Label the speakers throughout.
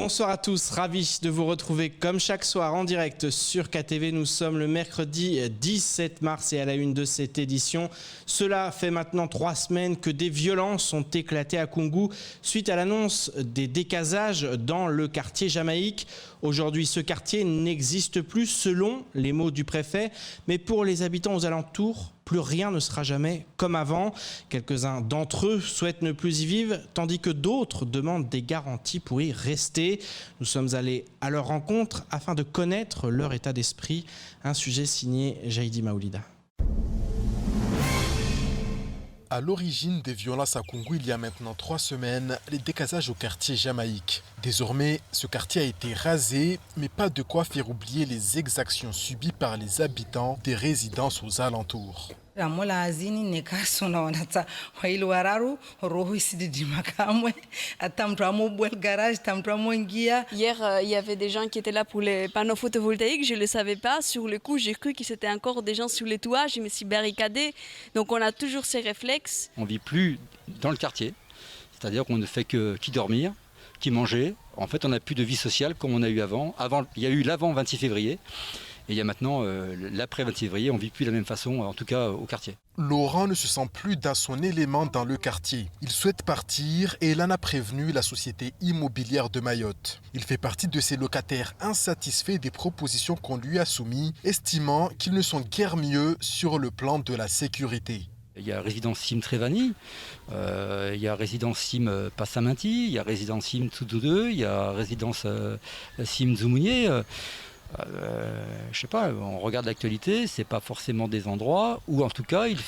Speaker 1: Bonsoir à tous, ravi de vous retrouver comme chaque soir en direct sur KTV. Nous sommes le mercredi 17 mars et à la une de cette édition. Cela fait maintenant 3 semaines que des violences ont éclaté à Koungou suite à l'annonce des décasages dans le quartier Jamaïque. Aujourd'hui, ce quartier n'existe plus selon les mots du préfet, mais pour les habitants aux alentours, plus rien ne sera jamais comme avant. Quelques-uns d'entre eux souhaitent ne plus y vivre, tandis que d'autres demandent des garanties pour y rester. Nous sommes allés à leur rencontre afin de connaître leur état d'esprit. Un sujet signé Jaïdi Maoulida.
Speaker 2: À l'origine des violences à Koungou, il y a maintenant 3 semaines, les décasages au quartier Jamaïque. Désormais, ce quartier a été rasé, mais pas de quoi faire oublier les exactions subies par les habitants des résidences aux alentours.
Speaker 3: Hier,
Speaker 4: il y avait des gens qui étaient là pour les panneaux photovoltaïques, je ne le savais pas. Sur le coup, j'ai cru que c'était encore des gens sur les toits, je me suis barricadée. Donc on a toujours ces réflexes.
Speaker 5: On ne vit plus dans le quartier, c'est-à-dire qu'on ne fait qu'y dormir, qu'y manger. En fait, on n'a plus de vie sociale comme on a eu avant. Il y a eu l'avant 26 février. Et il y a maintenant l'après 26 février, on ne vit plus de la même façon, en tout cas au quartier.
Speaker 2: Laurent ne se sent plus dans son élément dans le quartier. Il souhaite partir et il en a prévenu la société immobilière de Mayotte. Il fait partie de ces locataires insatisfaits des propositions qu'on lui a soumises, estimant qu'ils ne sont guère mieux sur le plan de la sécurité.
Speaker 5: Il y a résidence Sim Trévani, il y a résidence Sim Passaminti, il y a résidence Sim Tsudoudeu, il y a résidence Sim Zoumounier. Je sais pas, on regarde l'actualité, c'est pas forcément des endroits où en tout cas il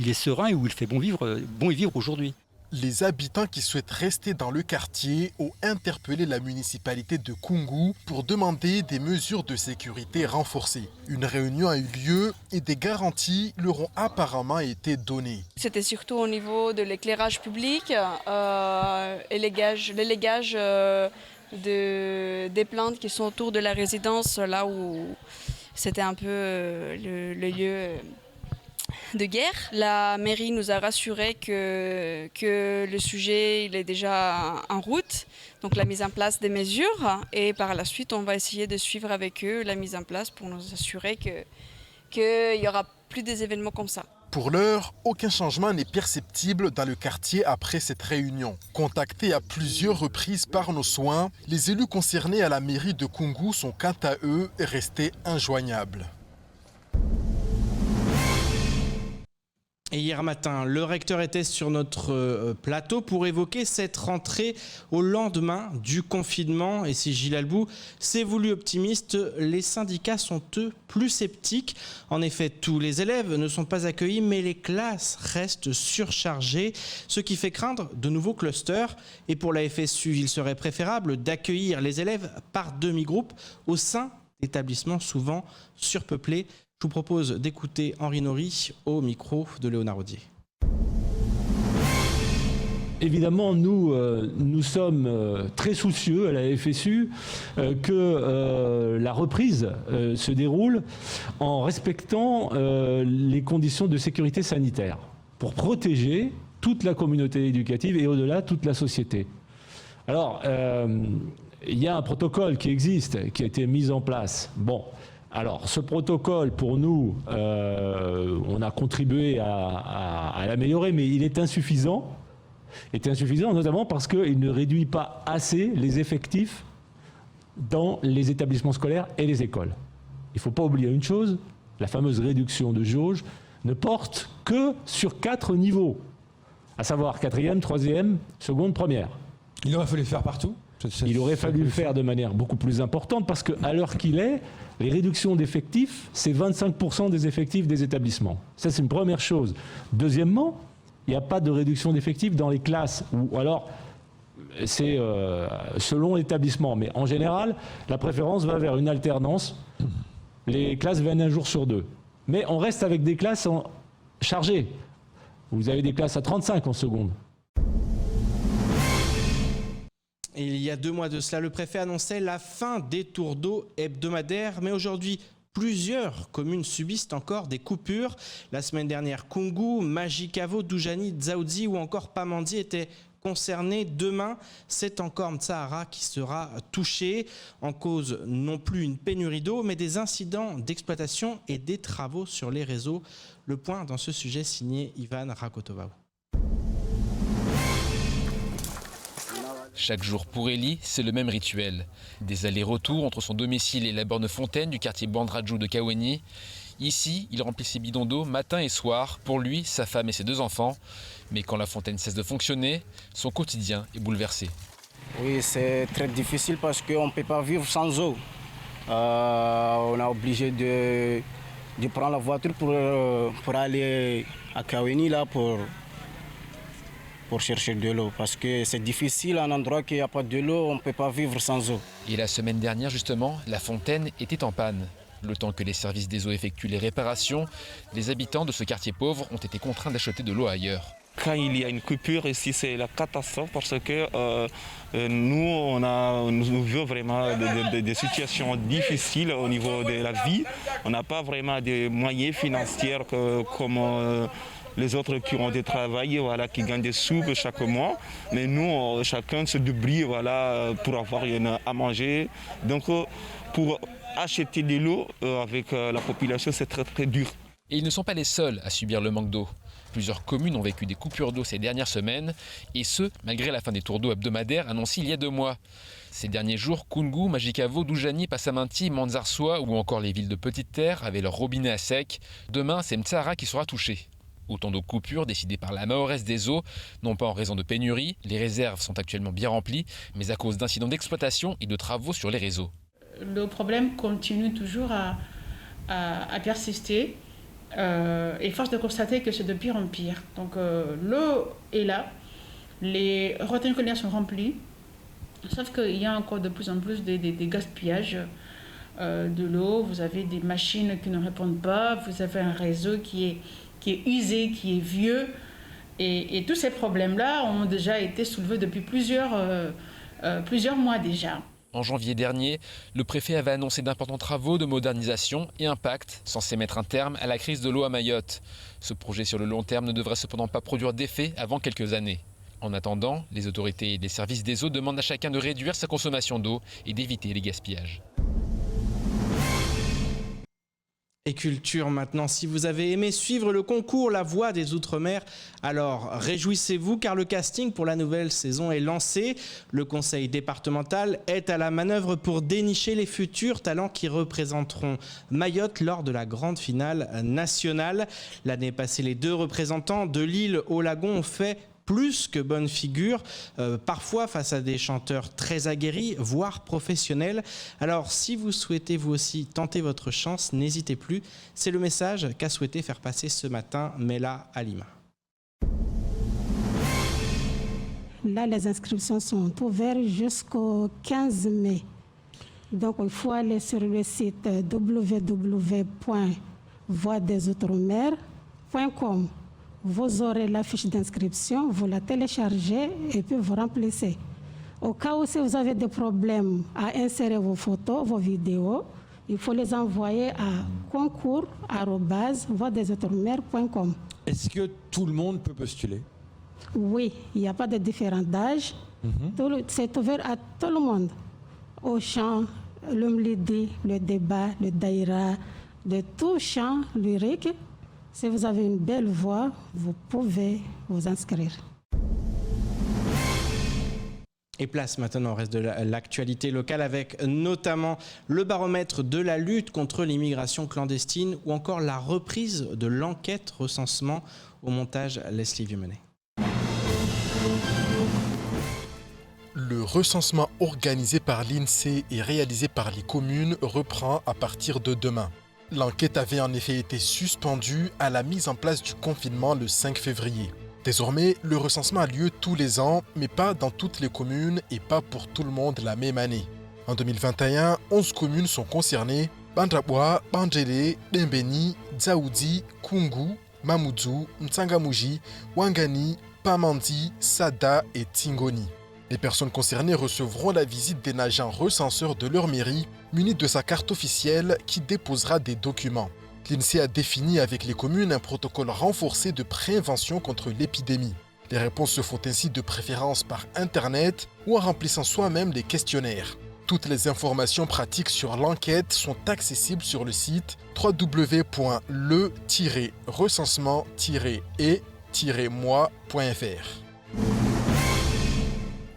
Speaker 5: est serein et où il fait bon y vivre aujourd'hui.
Speaker 2: Les habitants qui souhaitent rester dans le quartier ont interpellé la municipalité de Koungou pour demander des mesures de sécurité renforcées. Une réunion a eu lieu et des garanties leur ont apparemment été données.
Speaker 4: C'était surtout au niveau de l'éclairage public et les gages des plantes qui sont autour de la résidence, là où c'était un peu le lieu de guerre. La mairie nous a rassuré que le sujet il est déjà en route, donc la mise en place des mesures, et par la suite on va essayer de suivre avec eux la mise en place pour nous assurer qu'il n'y aura plus des événements comme ça.
Speaker 2: Pour l'heure, aucun changement n'est perceptible dans le quartier après cette réunion. Contactés à plusieurs reprises par nos soins, les élus concernés à la mairie de Koungou sont quant à eux restés injoignables.
Speaker 1: Et hier matin, le recteur était sur notre plateau pour évoquer cette rentrée au lendemain du confinement. Et si Gilles Albou s'est voulu optimiste, les syndicats sont eux plus sceptiques. En effet, tous les élèves ne sont pas accueillis, mais les classes restent surchargées, ce qui fait craindre de nouveaux clusters. Et pour la FSU, il serait préférable d'accueillir les élèves par demi-groupe au sein d'établissements souvent surpeuplés. Je vous propose d'écouter Henri Nori au micro de Léonard Audier.
Speaker 6: Évidemment, nous sommes très soucieux à la FSU que la reprise se déroule en respectant les conditions de sécurité sanitaire pour protéger toute la communauté éducative et au-delà toute la société. Alors, il y a un protocole qui existe, qui a été mis en place. Bon. Alors, ce protocole, pour nous, on a contribué à l'améliorer, mais il est insuffisant. Il est insuffisant notamment parce qu'il ne réduit pas assez les effectifs dans les établissements scolaires et les écoles. Il ne faut pas oublier une chose, la fameuse réduction de jauge ne porte que sur 4 niveaux, à savoir 4e, 3e, seconde, première.
Speaker 7: Il aurait fallu le faire partout ?
Speaker 6: Il aurait fallu le faire de manière beaucoup plus importante parce qu'à l'heure qu'il est, les réductions d'effectifs, c'est 25% des effectifs des établissements. Ça, c'est une première chose. Deuxièmement, il n'y a pas de réduction d'effectifs dans les classes. Ou alors, c'est selon l'établissement. Mais en général, la préférence va vers une alternance. Les classes viennent un jour sur 2. Mais on reste avec des classes chargées. Vous avez des classes à 35 en seconde.
Speaker 1: Et il y a 2 mois de cela, le préfet annonçait la fin des tours d'eau hebdomadaires. Mais aujourd'hui, plusieurs communes subissent encore des coupures. La semaine dernière, Koungou, Majikavo, Doujani, Dzaoudzi ou encore Pamandzi étaient concernés. Demain, c'est encore Mtsahara qui sera touché. En cause, non plus une pénurie d'eau, mais des incidents d'exploitation et des travaux sur les réseaux. Le point dans ce sujet signé Ivan Rakotovaou.
Speaker 3: Chaque jour pour Eli, c'est le même rituel. Des allers-retours entre son domicile et la borne fontaine du quartier Bandrajou de Kaweni. Ici, il remplit ses bidons d'eau matin et soir, pour lui, sa femme et ses 2 enfants. Mais quand la fontaine cesse de fonctionner, son quotidien est bouleversé.
Speaker 7: Oui, c'est très difficile parce qu'on ne peut pas vivre sans eau. On est obligé de prendre la voiture pour aller à Kaweni là pour chercher de l'eau. Parce que c'est difficile, un endroit qui n'y a pas de l'eau, on ne peut pas vivre sans eau.
Speaker 3: Et la semaine dernière, justement, la fontaine était en panne. Le temps que les services des eaux effectuent les réparations, les habitants de ce quartier pauvre ont été contraints d'acheter de l'eau ailleurs.
Speaker 8: Quand il y a une coupure ici, c'est la catastrophe parce que nous vivons vraiment des situations difficiles au niveau de la vie. On n'a pas vraiment des moyens financiers comme les autres qui ont des travails, voilà, qui gagnent des sous chaque mois. Mais nous, chacun se débrouille pour avoir à manger. Donc, pour acheter de l'eau avec la population, c'est très très dur.
Speaker 3: Et ils ne sont pas les seuls à subir le manque d'eau. Plusieurs communes ont vécu des coupures d'eau ces dernières semaines, et ce, malgré la fin des tours d'eau hebdomadaires annoncés il y a 2 mois. Ces derniers jours, Koungou, Majikavo, Doujani, Passaminti, Manzarsoa ou encore les villes de Petite Terre avaient leur robinet à sec. Demain, c'est Mtsahara qui sera touché. Autant de coupures décidées par la Mahoresse des eaux, non pas en raison de pénurie, les réserves sont actuellement bien remplies, mais à cause d'incidents d'exploitation et de travaux sur les réseaux.
Speaker 9: Le problème continue toujours à persister. Et force de constater que c'est de pire en pire. Donc l'eau est là, les retenues collinaires sont remplies, sauf qu'il y a encore de plus en plus des gaspillages de l'eau. Vous avez des machines qui ne répondent pas, vous avez un réseau qui est usé, qui est vieux. Et tous ces problèmes-là ont déjà été soulevés depuis plusieurs mois déjà.
Speaker 3: En janvier dernier, le préfet avait annoncé d'importants travaux de modernisation et un pacte censé mettre un terme à la crise de l'eau à Mayotte. Ce projet sur le long terme ne devrait cependant pas produire d'effet avant quelques années. En attendant, les autorités et les services des eaux demandent à chacun de réduire sa consommation d'eau et d'éviter les gaspillages.
Speaker 1: Et culture maintenant, si vous avez aimé suivre le concours La Voix des Outre-mer, alors réjouissez-vous car le casting pour la nouvelle saison est lancé. Le conseil départemental est à la manœuvre pour dénicher les futurs talents qui représenteront Mayotte lors de la grande finale nationale. L'année passée, les 2 représentants de l'île au Lagon ont fait plus que bonne figure, parfois face à des chanteurs très aguerris, voire professionnels. Alors, si vous souhaitez vous aussi tenter votre chance, n'hésitez plus. C'est le message qu'a souhaité faire passer ce matin Mela Halima.
Speaker 10: Là, les inscriptions sont ouvertes jusqu'au 15 mai. Donc, il faut aller sur le site www.voixdesoutre-mer.com. Vous aurez la fiche d'inscription, vous la téléchargez et puis vous remplissez. Au cas où si vous avez des problèmes à insérer vos photos, vos vidéos, il faut les envoyer à concours@voixdesoutre-mer.com.
Speaker 11: Est-ce que tout le monde peut postuler?
Speaker 10: Oui, il n'y a pas de différence d'âge. C'est ouvert à tout le monde. Au chant, le mlidi, le débat, le daïra, de tout chant lyrique. Si vous avez une belle voix, vous pouvez vous inscrire.
Speaker 1: Et place maintenant au reste de l'actualité locale avec notamment le baromètre de la lutte contre l'immigration clandestine ou encore la reprise de l'enquête recensement au montage Leslie Vieux-Menet.
Speaker 2: Le recensement organisé par l'INSEE et réalisé par les communes reprend à partir de demain. L'enquête avait en effet été suspendue à la mise en place du confinement le 5 février. Désormais, le recensement a lieu tous les ans, mais pas dans toutes les communes et pas pour tout le monde la même année. En 2021, 11 communes sont concernées: Bandraboa, Bandjele, Dembeni, Dzaoudi, Koungou, Mamoudzou, Mtsangamouji, Wangani, Pamandi, Sada et Tingoni. Les personnes concernées recevront la visite d'un agent recenseur de leur mairie, muni de sa carte officielle qui déposera des documents. L'INSEE a défini avec les communes un protocole renforcé de prévention contre l'épidémie. Les réponses se font ainsi de préférence par Internet ou en remplissant soi-même les questionnaires. Toutes les informations pratiques sur l'enquête sont accessibles sur le site www.le-recensement-et-moi.fr.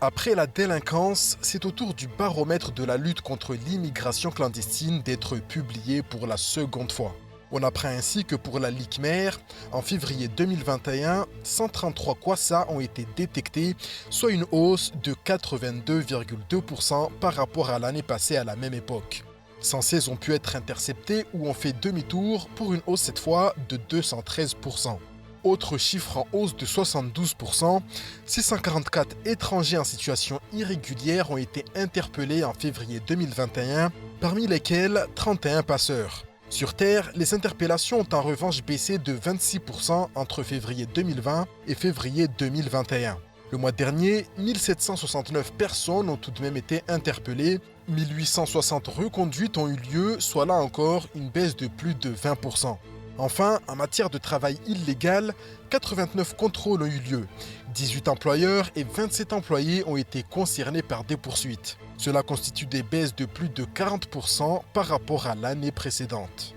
Speaker 2: Après la délinquance, c'est au tour du baromètre de la lutte contre l'immigration clandestine d'être publié pour la seconde fois. On apprend ainsi que pour la LICMER, en février 2021, 133 Kwassa ont été détectés, soit une hausse de 82,2% par rapport à l'année passée à la même époque. 116 ont pu être interceptés ou ont fait demi-tour pour une hausse cette fois de 213%. Autre chiffre en hausse de 72%, 644 étrangers en situation irrégulière ont été interpellés en février 2021, parmi lesquels 31 passeurs. Sur Terre, les interpellations ont en revanche baissé de 26% entre février 2020 et février 2021. Le mois dernier, 1769 personnes ont tout de même été interpellées, 1860 reconduites ont eu lieu, soit là encore une baisse de plus de 20%. Enfin, en matière de travail illégal, 89 contrôles ont eu lieu. 18 employeurs et 27 employés ont été concernés par des poursuites. Cela constitue des baisses de plus de 40% par rapport à l'année précédente.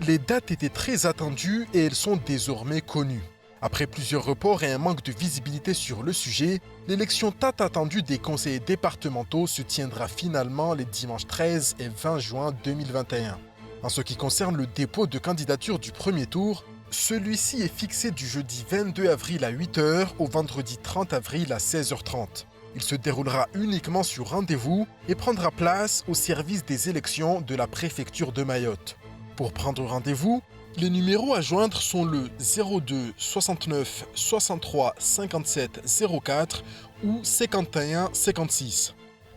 Speaker 2: Les dates étaient très attendues et elles sont désormais connues. Après plusieurs reports et un manque de visibilité sur le sujet, l'élection tant attendue des conseillers départementaux se tiendra finalement les dimanches 13 et 20 juin 2021. En ce qui concerne le dépôt de candidature du premier tour, celui-ci est fixé du jeudi 22 avril à 8h au vendredi 30 avril à 16h30. Il se déroulera uniquement sur rendez-vous et prendra place au service des élections de la préfecture de Mayotte. Pour prendre rendez-vous, les numéros à joindre sont le 02 69 63 57 04 ou 51 56.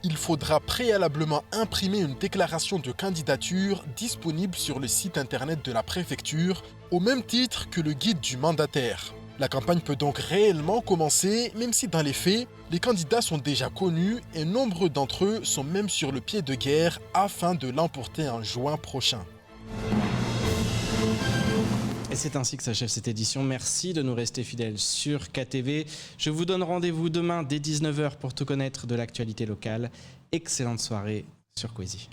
Speaker 2: Il faudra préalablement imprimer une déclaration de candidature disponible sur le site internet de la préfecture, au même titre que le guide du mandataire. La campagne peut donc réellement commencer, même si dans les faits, les candidats sont déjà connus et nombreux d'entre eux sont même sur le pied de guerre afin de l'emporter en juin prochain.
Speaker 1: Et c'est ainsi que s'achève cette édition. Merci de nous rester fidèles sur KTV. Je vous donne rendez-vous demain dès 19h pour tout connaître de l'actualité locale. Excellente soirée sur Kwezi.